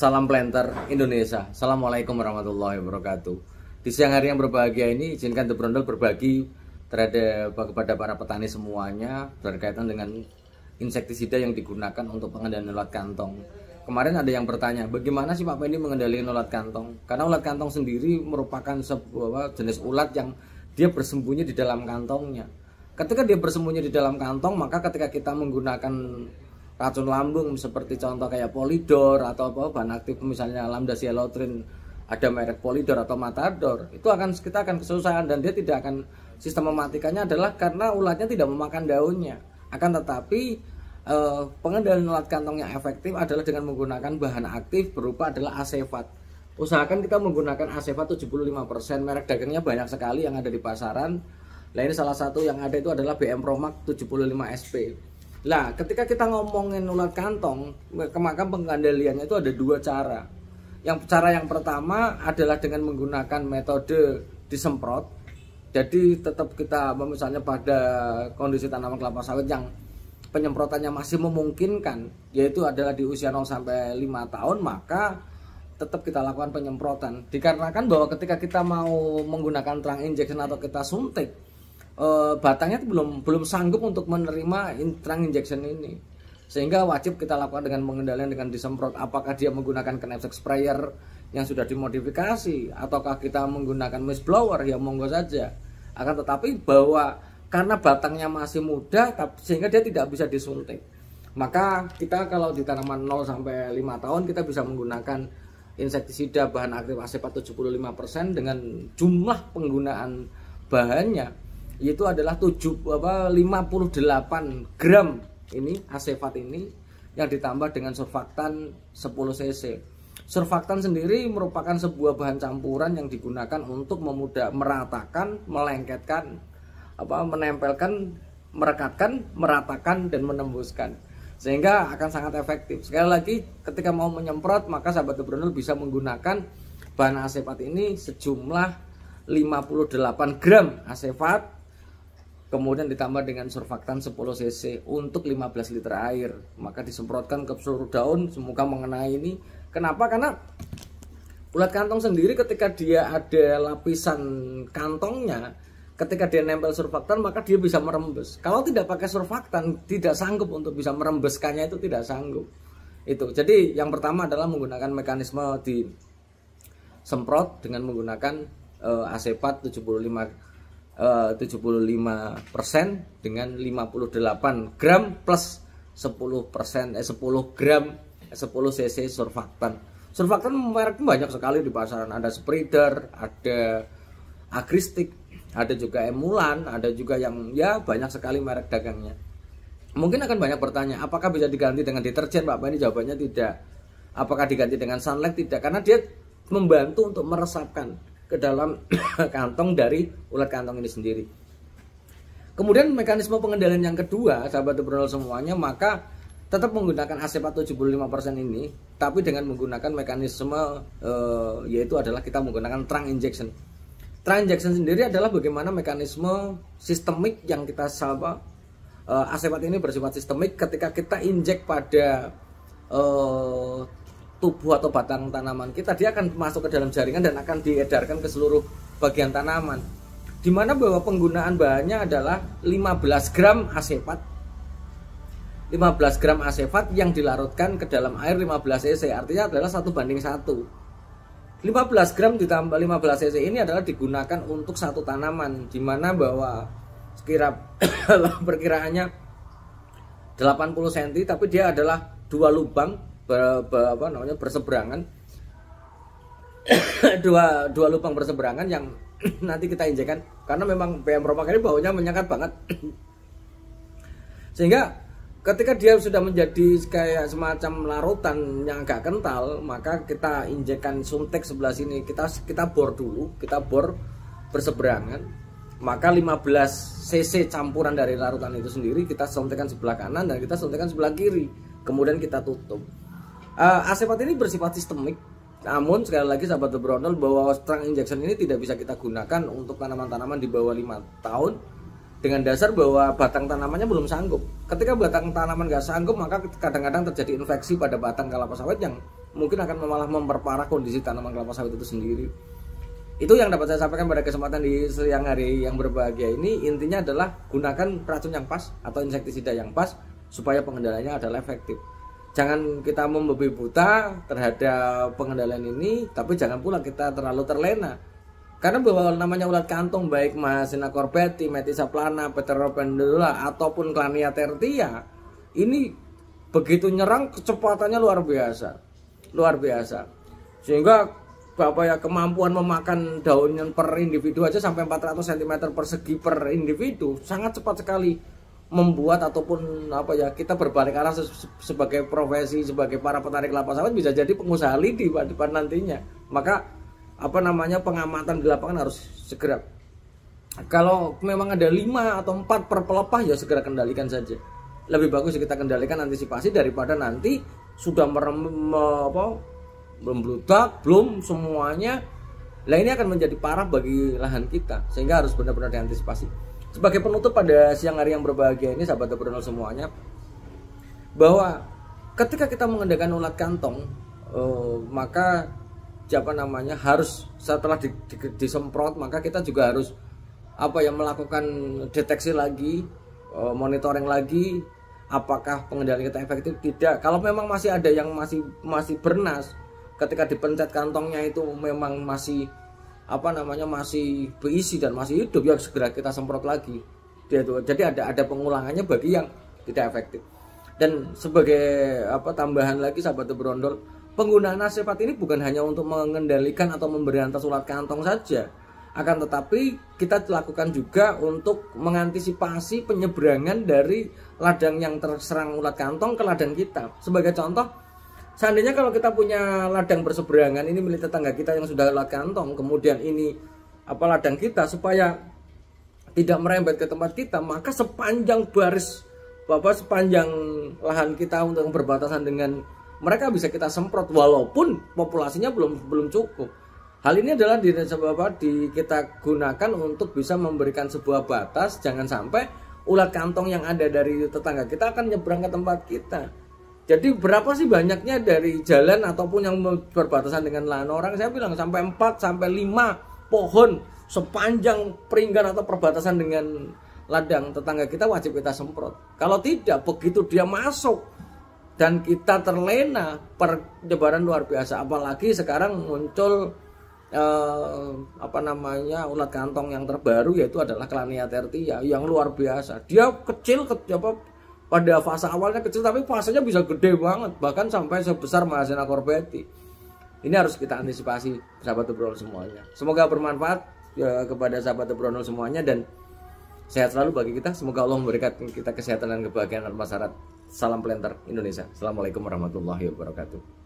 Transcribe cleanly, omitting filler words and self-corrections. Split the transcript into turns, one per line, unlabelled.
Salam planter Indonesia. Assalamualaikum warahmatullahi wabarakatuh. Di siang hari yang berbahagia ini, izinkan The Brondol berbagi kepada para petani semuanya berkaitan dengan insektisida yang digunakan untuk pengendalian ulat kantong. Kemarin ada yang bertanya, bagaimana sih Pak Pendi mengendalikan ulat kantong? Karena ulat kantong sendiri merupakan sebuah jenis ulat yang dia bersembunyi di dalam kantongnya. Ketika dia bersembunyi di dalam kantong, maka ketika kita menggunakan racun lambung seperti contoh kayak Polidor atau bahan aktif misalnya Lambda-Cyhalothrin, ada merek Polidor atau Matador, itu kita akan kesusahan dan dia tidak akan, sistem mematikannya adalah karena ulatnya tidak memakan daunnya. Akan tetapi pengendalian ulat kantong yang efektif adalah dengan menggunakan bahan aktif berupa adalah Acefat. Usahakan kita menggunakan Acefat 75%, merek dagangnya banyak sekali yang ada di pasaran. Nah, ini salah satu yang ada itu adalah BM Promax 75 SP. Nah, ketika kita ngomongin ulat kantong, maka pengendaliannya itu ada dua cara. Cara yang pertama adalah dengan menggunakan metode disemprot. Jadi tetap kita misalnya pada kondisi tanaman kelapa sawit yang penyemprotannya masih memungkinkan, yaitu adalah di usia 0 sampai 5 tahun, maka tetap kita lakukan penyemprotan. Dikarenakan bahwa ketika kita mau menggunakan terang injection atau kita suntik, batangnya belum sanggup untuk menerima terang injection ini, sehingga wajib kita lakukan dengan pengendalian dengan disemprot. Apakah dia menggunakan knapsack sprayer yang sudah dimodifikasi ataukah kita menggunakan mist blower, ya monggo saja. Akan tetapi bahwa karena batangnya masih muda sehingga dia tidak bisa disuntik, maka kita kalau di tanaman 0 sampai 5 tahun kita bisa menggunakan insektisida bahan aktif Acefat 75% dengan jumlah penggunaan bahannya yaitu adalah 58 gram ini Acefat ini yang ditambah dengan surfaktan 10 cc. Surfaktan sendiri merupakan sebuah bahan campuran yang digunakan untuk meratakan, melengketkan, menempelkan, merekatkan, meratakan dan menembuskan, sehingga akan sangat efektif. Sekali lagi, ketika mau menyemprot maka sahabat The Brondol bisa menggunakan bahan Acefat ini sejumlah 58 gram Acefat, kemudian ditambah dengan surfaktan 10 cc untuk 15 liter air, maka disemprotkan ke seluruh daun, semoga mengenai ini. Kenapa? Karena ulat kantong sendiri ketika dia ada lapisan kantongnya, ketika dia nempel surfaktan maka dia bisa merembes. Kalau tidak pakai surfaktan tidak sanggup untuk bisa merembeskannya, itu tidak sanggup. Itu. Jadi yang pertama adalah menggunakan mekanisme disemprot dengan menggunakan Acefat 75% dengan 58 gram plus 10% 10 gram 10 cc surfaktan. Surfaktan merek banyak sekali di pasaran, ada Spreader, ada Agristik, ada juga Emulan, ada juga yang ya banyak sekali merek dagangnya. Mungkin akan banyak bertanya, apakah bisa diganti dengan deterjen Pak? Ini jawabannya tidak. Apakah diganti dengan Sunlight? Tidak, karena dia membantu untuk meresapkan ke dalam kantong dari ulat kantong ini sendiri. Kemudian mekanisme pengendalian yang kedua, sahabat The Brondol semuanya, maka tetap menggunakan Acefat 75% ini, tapi dengan menggunakan mekanisme yaitu adalah kita menggunakan terang injection. Terang injection sendiri adalah bagaimana mekanisme sistemik yang kita Acefat ini bersifat sistemik. Ketika kita injek pada tubuh atau batang tanaman kita, dia akan masuk ke dalam jaringan dan akan diedarkan ke seluruh bagian tanaman, dimana bahwa penggunaan bahannya adalah 15 gram Acefat 15 gram Acefat yang dilarutkan ke dalam air 15 cc, artinya adalah 1:1. 15 gram ditambah 15 cc ini adalah digunakan untuk satu tanaman, dimana bahwa perkiraannya 80 cm, tapi dia adalah dua lubang berseberangan dua lubang berseberangan yang nanti kita injekkan, karena memang BM Promax ini baunya menyengat banget sehingga ketika dia sudah menjadi kayak semacam larutan yang agak kental, maka kita injekkan suntik sebelah sini, kita bor dulu, kita bor berseberangan, maka 15 cc campuran dari larutan itu sendiri kita suntikkan sebelah kanan dan kita suntikkan sebelah kiri, kemudian kita tutup. Acefat ini bersifat sistemik, namun sekali lagi sahabat The Brondol, bahwa terang injection ini tidak bisa kita gunakan untuk tanaman-tanaman di bawah 5 tahun dengan dasar bahwa batang tanamannya belum sanggup. Ketika batang tanaman nggak sanggup, maka kadang-kadang terjadi infeksi pada batang kelapa sawit yang mungkin akan malah memperparah kondisi tanaman kelapa sawit itu sendiri. Itu yang dapat saya sampaikan pada kesempatan di siang hari yang berbahagia ini. Intinya adalah gunakan racun yang pas atau insektisida yang pas supaya pengendaliannya adalah efektif. Jangan kita membabi buta terhadap pengendalian ini, tapi jangan pula kita terlalu terlena. Karena bahwa namanya ulat kantong baik Mahasina corbeti, Metissaplana, Pteropendula ataupun Clania tertia ini begitu nyerang kecepatannya luar biasa. Sehingga kemampuan memakan daunnya per individu aja sampai 400 cm persegi per individu sangat cepat sekali, membuat ataupun kita berbalik arah sebagai profesi, sebagai para petani kelapa sawit bisa jadi pengusaha lidi pada nantinya. Maka pengamatan di lapangan harus segera. Kalau memang ada 5 atau 4 per pelepah ya segera kendalikan saja. Lebih bagus kita kendalikan, antisipasi daripada nanti sudah membludak belum semuanya. Lah ini akan menjadi parah bagi lahan kita, sehingga harus benar-benar diantisipasi. Sebagai penutup pada siang hari yang berbahagia ini, sahabat Tepronol semuanya, bahwa ketika kita mengendalikan ulat kantong, maka harus setelah disemprot, maka kita juga harus melakukan deteksi lagi, monitoring lagi apakah pengendalian kita efektif tidak. Kalau memang masih ada yang masih bernas, ketika dipencet kantongnya itu memang masih masih berisi dan masih hidup, ya segera kita semprot lagi. Jadi ada pengulangannya bagi yang tidak efektif. Dan sebagai tambahan lagi, sahabat Tepronol, penggunaan Asepat ini bukan hanya untuk mengendalikan atau memberantas ulat kantong saja, akan tetapi kita lakukan juga untuk mengantisipasi penyeberangan dari ladang yang terserang ulat kantong ke ladang kita. Sebagai contoh, seandainya kalau kita punya ladang berseberangan ini milik tetangga kita yang sudah ulat kantong, kemudian ini ladang kita, supaya tidak merembet ke tempat kita, maka sepanjang sepanjang lahan kita untuk berbatasan dengan mereka bisa kita semprot walaupun populasinya belum cukup. Hal ini adalah kita gunakan untuk bisa memberikan sebuah batas, jangan sampai ulat kantong yang ada dari tetangga kita akan nyebrang ke tempat kita. Jadi berapa sih banyaknya dari jalan ataupun yang berbatasan dengan lahan orang, saya bilang sampai 4 sampai 5 pohon sepanjang peringgan atau perbatasan dengan ladang tetangga kita wajib kita semprot. Kalau tidak, begitu dia masuk dan kita terlena, penyebaran luar biasa. Apalagi sekarang muncul ulat kantong yang terbaru, yaitu adalah Clania tertia yang luar biasa. Dia kecil pada fase awalnya kecil, tapi fasenya bisa gede banget, bahkan sampai sebesar Mahasina corbeti. Ini harus kita antisipasi, sahabat Tepronol semuanya. Semoga bermanfaat kepada sahabat Tepronol semuanya dan sehat selalu bagi kita. Semoga Allah memberikan kita kesehatan dan kebahagiaan dan masyarakat. Salam Planter Indonesia. Assalamualaikum warahmatullahi wabarakatuh.